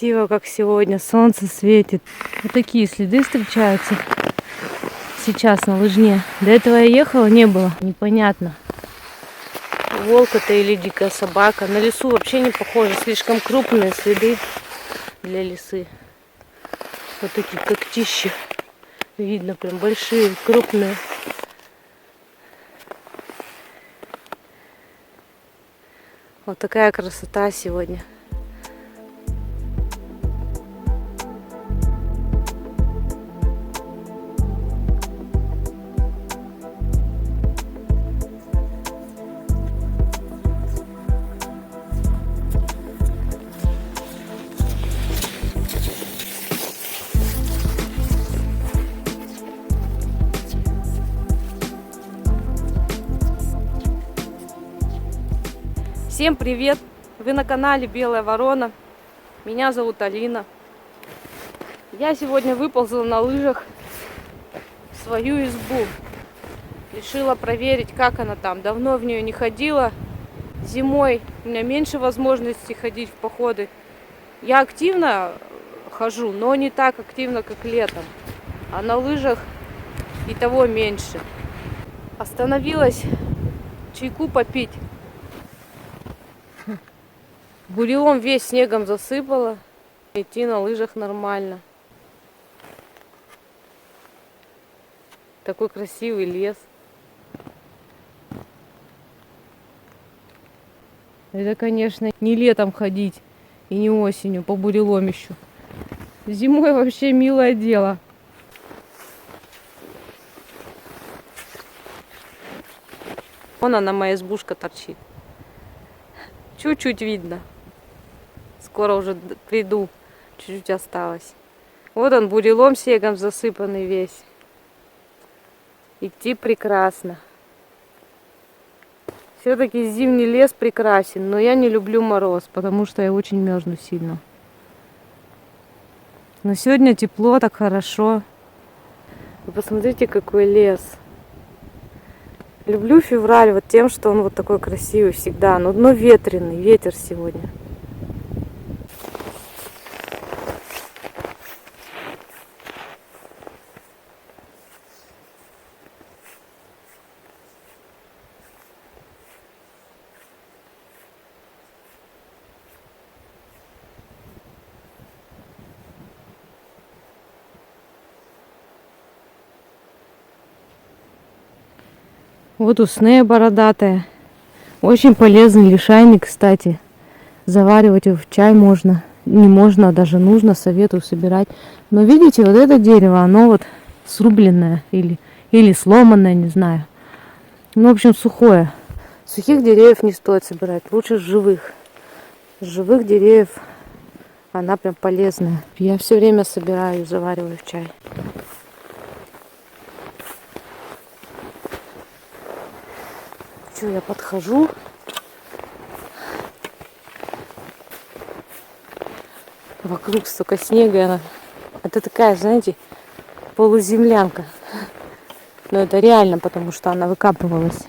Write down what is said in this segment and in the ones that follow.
красиво, как сегодня. Солнце светит. Вот такие следы встречаются сейчас на лыжне. До этого я ехала, не было. Непонятно, волк это или дикая собака. На лису вообще не похоже. Слишком крупные следы для лисы. Вот такие когтищи. Видно, прям большие, крупные. Вот такая красота сегодня. Всем привет! Вы на канале Белая Ворона. Меня зовут Алина. Я сегодня выползла на лыжах в свою избу. Решила проверить, как она там. Давно в нее не ходила. Зимой у меня меньше возможностей ходить в походы. Я активно хожу, но не так активно, как летом. А на лыжах и того меньше. Остановилась чайку попить. Бурелом весь снегом засыпало. Идти на лыжах нормально. Такой красивый лес. Это, конечно, не летом ходить и не осенью по буреломищу. Зимой вообще милое дело. Вон она, моя избушка, торчит. Чуть-чуть видно. Скоро уже приду. Чуть-чуть осталось. Вот он, бурелом снегом засыпанный весь. Идти прекрасно. Все-таки зимний лес прекрасен, но я не люблю мороз, потому что я очень мерзну сильно. Но сегодня тепло, так хорошо. Вы посмотрите, какой лес. Люблю февраль вот тем, что он вот такой красивый всегда, но ветреный, ветер сегодня. Вот усная бородатая. Очень полезный лишайник, кстати. Заваривать его в чай можно. Не можно, а даже нужно, советую собирать. Но видите, вот это дерево, оно вот срубленное или сломанное, не знаю. Ну, в общем, сухое. Сухих деревьев не стоит собирать, лучше живых. С живых деревьев она прям полезная. Я все время собираю и завариваю в чай. Я подхожу. Вокруг столько снега. Это такая, знаете, полуземлянка. Но это реально, потому что она выкапывалась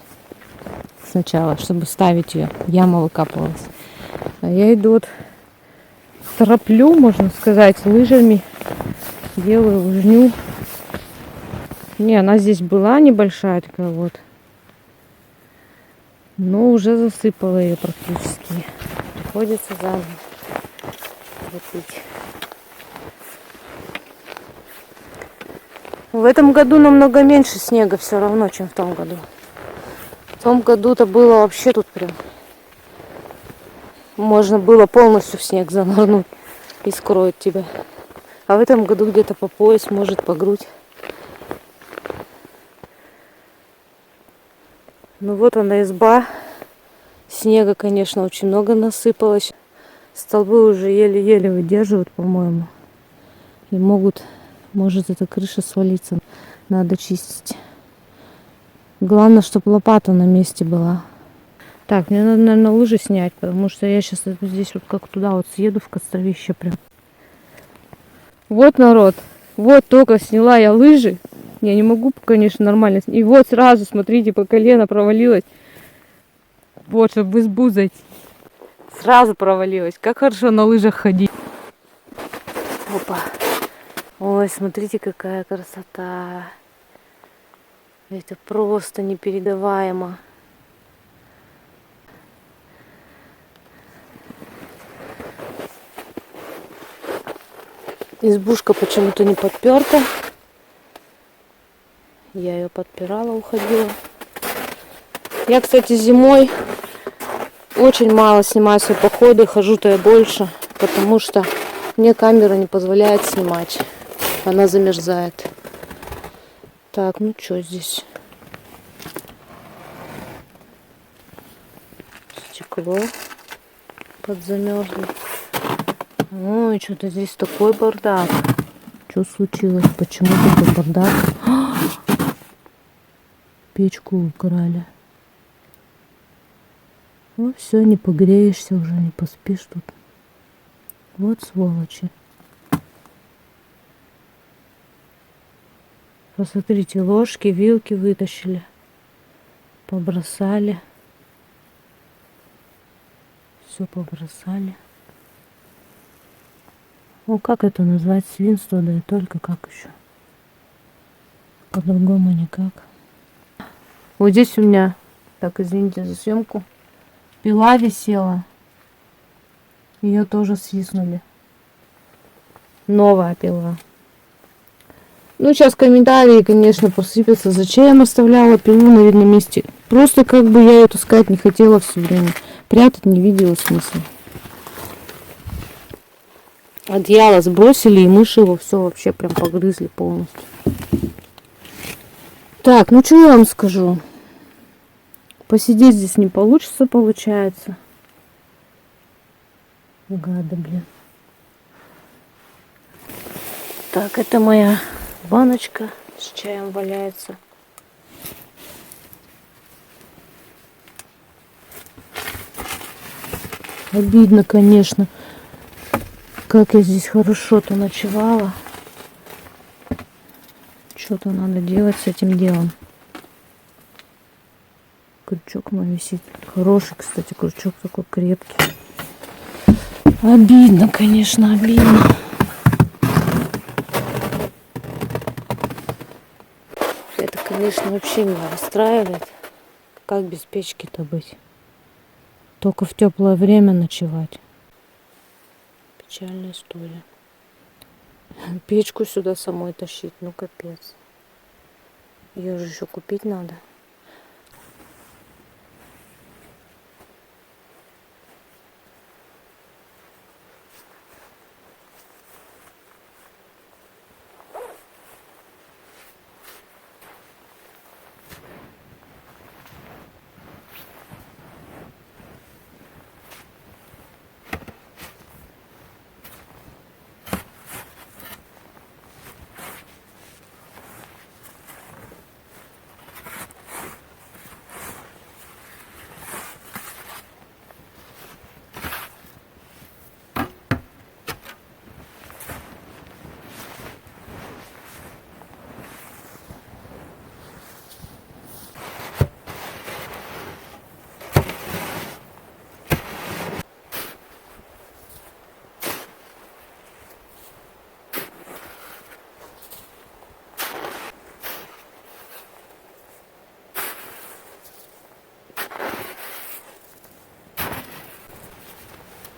сначала, чтобы ставить ее. Яма выкапывалась. А я иду вот, тороплю, можно сказать, лыжами. Делаю лыжню. Не, она здесь была небольшая такая вот. Но уже засыпала ее практически. Приходится заново топить. В этом году намного меньше снега все равно, чем в том году. В том году-то было вообще тут прям. Можно было полностью в снег занырнуть и скроет тебя. А в этом году где-то по пояс, может по грудь. Ну вот она, изба. Снега, конечно, очень много насыпалось. Столбы уже еле-еле выдерживают, по-моему. И может эта крыша свалиться. Надо чистить. Главное, чтобы лопата на месте была. Так, мне надо, наверное, лыжи снять, потому что я сейчас здесь вот как туда вот съеду в костровище прям. Вот, народ. Вот только сняла я лыжи. Я не могу, конечно, нормально. И вот сразу, смотрите, по колено провалилась. Вот, чтобы в избу зайти. Сразу провалилась. Как хорошо на лыжах ходить. Опа. Ой, смотрите, какая красота. Это просто непередаваемо. Избушка почему-то не подперта. Я ее подпирала, уходила. Я, кстати, зимой очень мало снимаю свои походы. Хожу-то я больше, потому что мне камера не позволяет снимать. Она замерзает. Так, ну что здесь? Стекло подзамерзло. Ой, что-то здесь такой бардак. Что случилось? Почему такой бардак? Печку украли. Ну все, не погреешься уже, не поспишь тут. Вот сволочи. Посмотрите, ложки, вилки вытащили. Побросали. Все побросали. Ну как это назвать? Свинство, да и только как еще. По-другому никак. Вот здесь у меня, так, извините за съемку, пила висела. Ее тоже свистнули. Новая пила. Ну, сейчас комментарии, конечно, посыпятся. Зачем я оставляла пилу на видном месте? Просто как бы я ее таскать не хотела все время. Прятать не видела смысла. Одеяло сбросили, и мыши его все вообще прям погрызли полностью. Так, ну что я вам скажу? Посидеть здесь не получится, получается. Гады, блин. Так, это моя баночка с чаем валяется. Обидно, конечно, как я здесь хорошо-то ночевала. Что-то надо делать с этим делом. Крючок мой висит. Хороший, кстати, крючок такой крепкий. Обидно, конечно, обидно. Это, конечно, вообще меня расстраивает. Как без печки-то быть? Только в теплое время ночевать. Печальная история. Печку сюда самой тащить, ну капец. Ее же еще купить надо.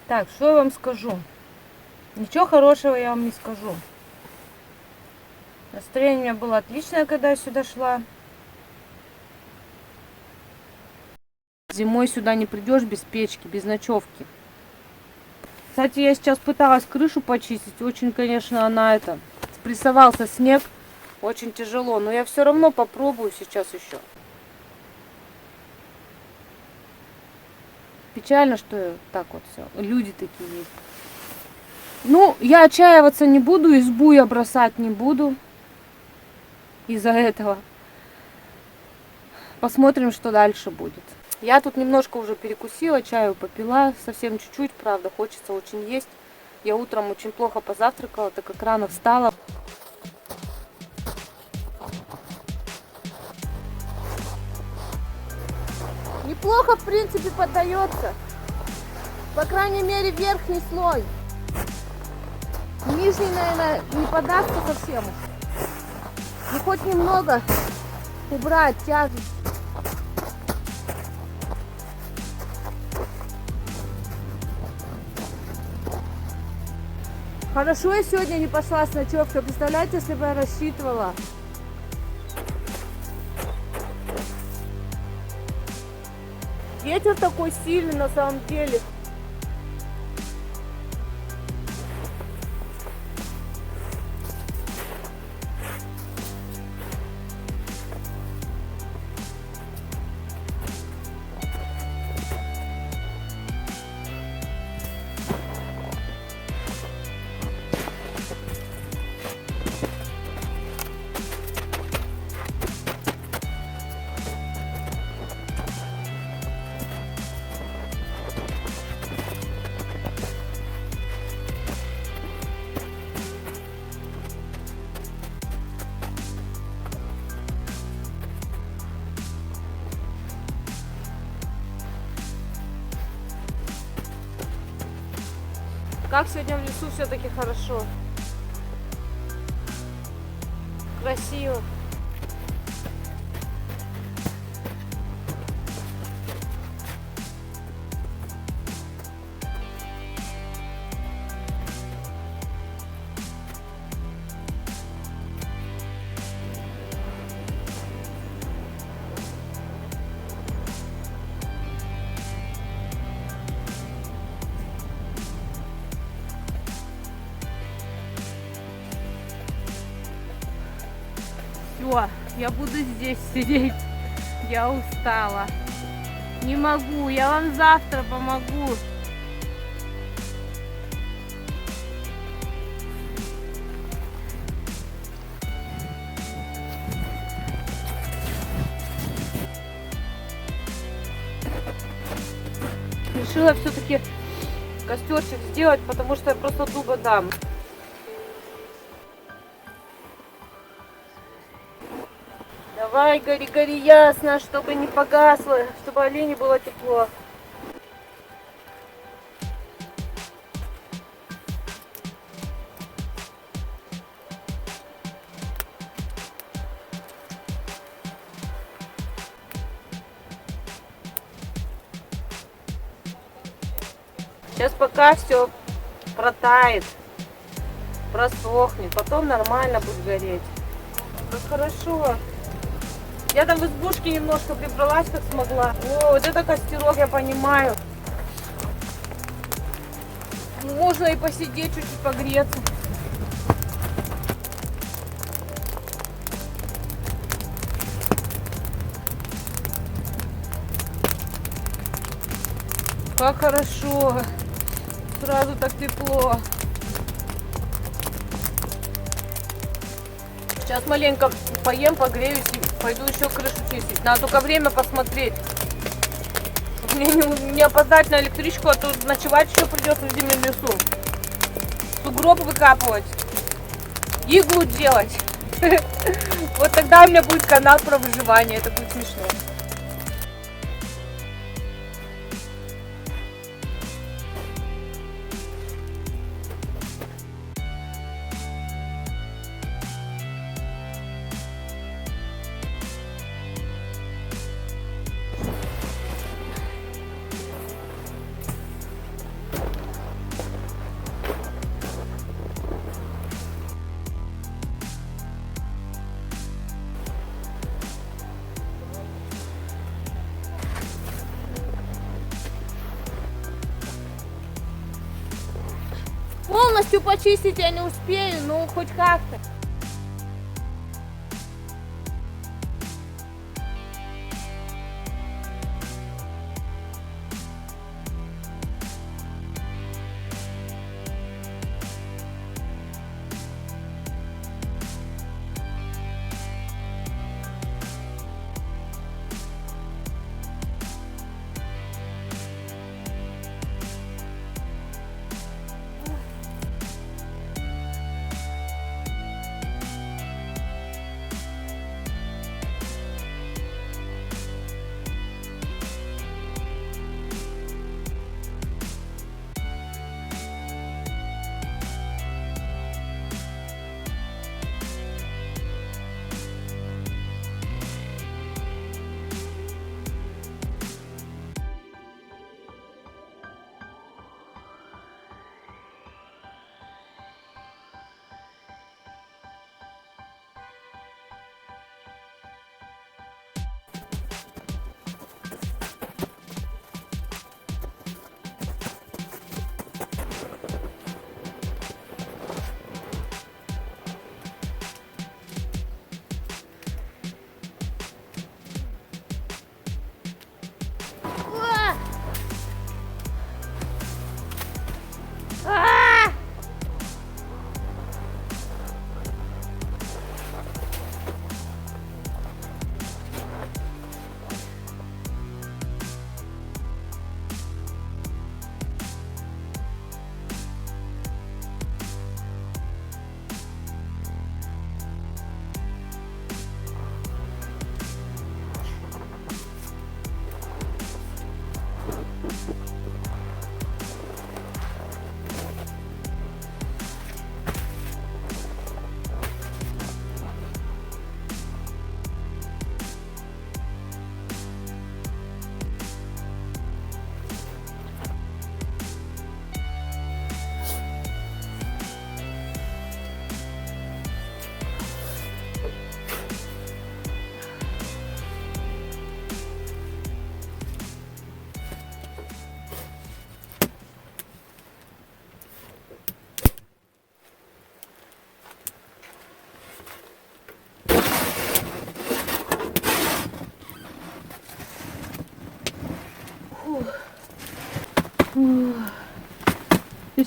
Так, что я вам скажу? Ничего хорошего я вам не скажу. Настроение у меня было отличное, когда я сюда шла. Зимой сюда не придешь без печки, без ночевки. Кстати, я сейчас пыталась крышу почистить. Очень, конечно, она спрессовался снег. Очень тяжело. Но я все равно попробую сейчас еще. Печально, что так вот все. Люди такие есть. Ну, я отчаиваться не буду, избу я бросать не буду. Из-за этого. Посмотрим, что дальше будет. Я тут немножко уже перекусила, чаю попила. Совсем чуть-чуть, правда, хочется очень есть. Я утром очень плохо позавтракала, так как рано встала. Неплохо, в принципе, поддается. По крайней мере, верхний слой. Нижний, наверное, не подастся совсем. Ну хоть немного убрать тяжесть. Хорошо, я сегодня не пошла с ночевкой. Представляете, если бы я рассчитывала. Ветер такой сильный на самом деле. Как сегодня в лесу все-таки хорошо. Красиво. Все, я буду здесь сидеть. Я устала. Не могу, я вам завтра помогу. Решила все-таки костерчик сделать, потому что я просто дуба дам. Давай, гори, гори ясно, чтобы не погасло, чтобы оленю было тепло. Сейчас пока все протает, просохнет, потом нормально будет гореть. Как хорошо. Я там в избушке немножко прибралась, как смогла. О, вот это костерок, я понимаю. Можно и посидеть, чуть-чуть погреться. Как хорошо. Сразу так тепло. Сейчас маленько поем, погреюсь и пойду еще крышу чистить. Надо только время посмотреть. Мне не опоздать на электричку, а то ночевать еще придется в зимнем лесу. Сугроб выкапывать. Иглу делать. Вот тогда у меня будет канал про выживание. Это будет смешно. Полностью почистить я не успею, но хоть как-то.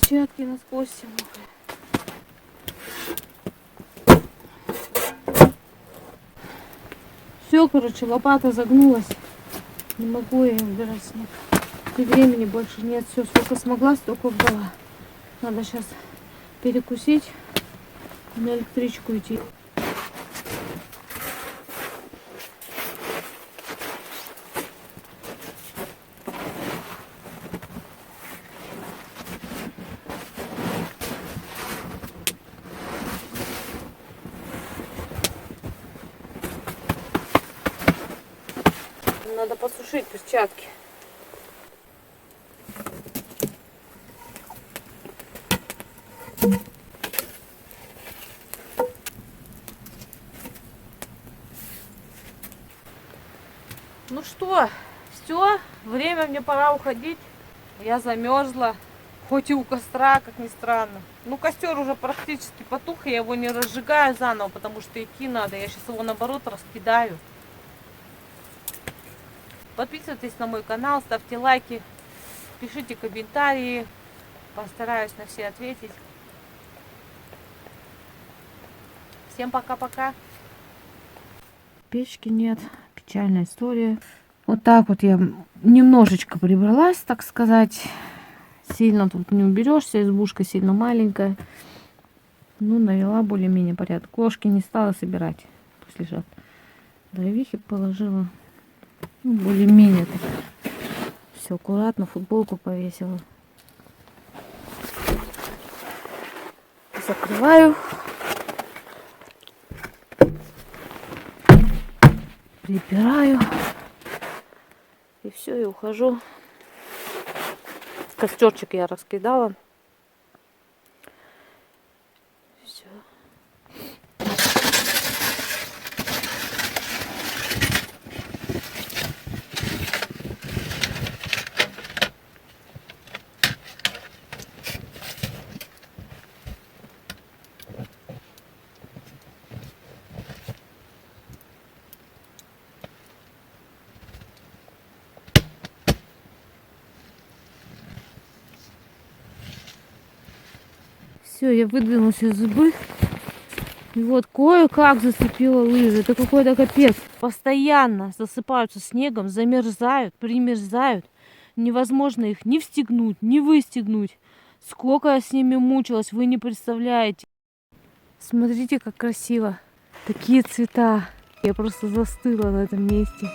Перчатки насквозь все мокрые. Все, короче, лопата загнулась. Не могу я убирать снег. И времени больше нет. Все, сколько смогла, столько убрала. Надо сейчас перекусить и на электричку идти. Надо посушить перчатки. Ну что, все, время мне пора уходить. Я замерзла, хоть и у костра, как ни странно. Ну, костер уже практически потух, я его не разжигаю заново, потому что идти надо. Я сейчас его наоборот раскидаю. Подписывайтесь на мой канал, ставьте лайки, пишите комментарии. Постараюсь на все ответить. Всем пока-пока. Печки нет. Печальная история. Вот так вот я немножечко прибралась, так сказать. Сильно тут не уберешься, избушка сильно маленькая. Ну, навела более-менее порядок. Ложки не стала собирать. Пусть лежат. Дровихи положила. Ну, более-менее так. Все аккуратно, футболку повесила. Закрываю. Прибираю. И все, и ухожу. Костерчик я раскидала. Все. Все, я выдвинулась из избы. И вот кое-как зацепила лыжи. Это какой-то капец. Постоянно засыпаются снегом, замерзают, примерзают. Невозможно их ни встегнуть, ни выстегнуть. Сколько я с ними мучилась, вы не представляете. Смотрите, как красиво. Такие цвета. Я просто застыла на этом месте.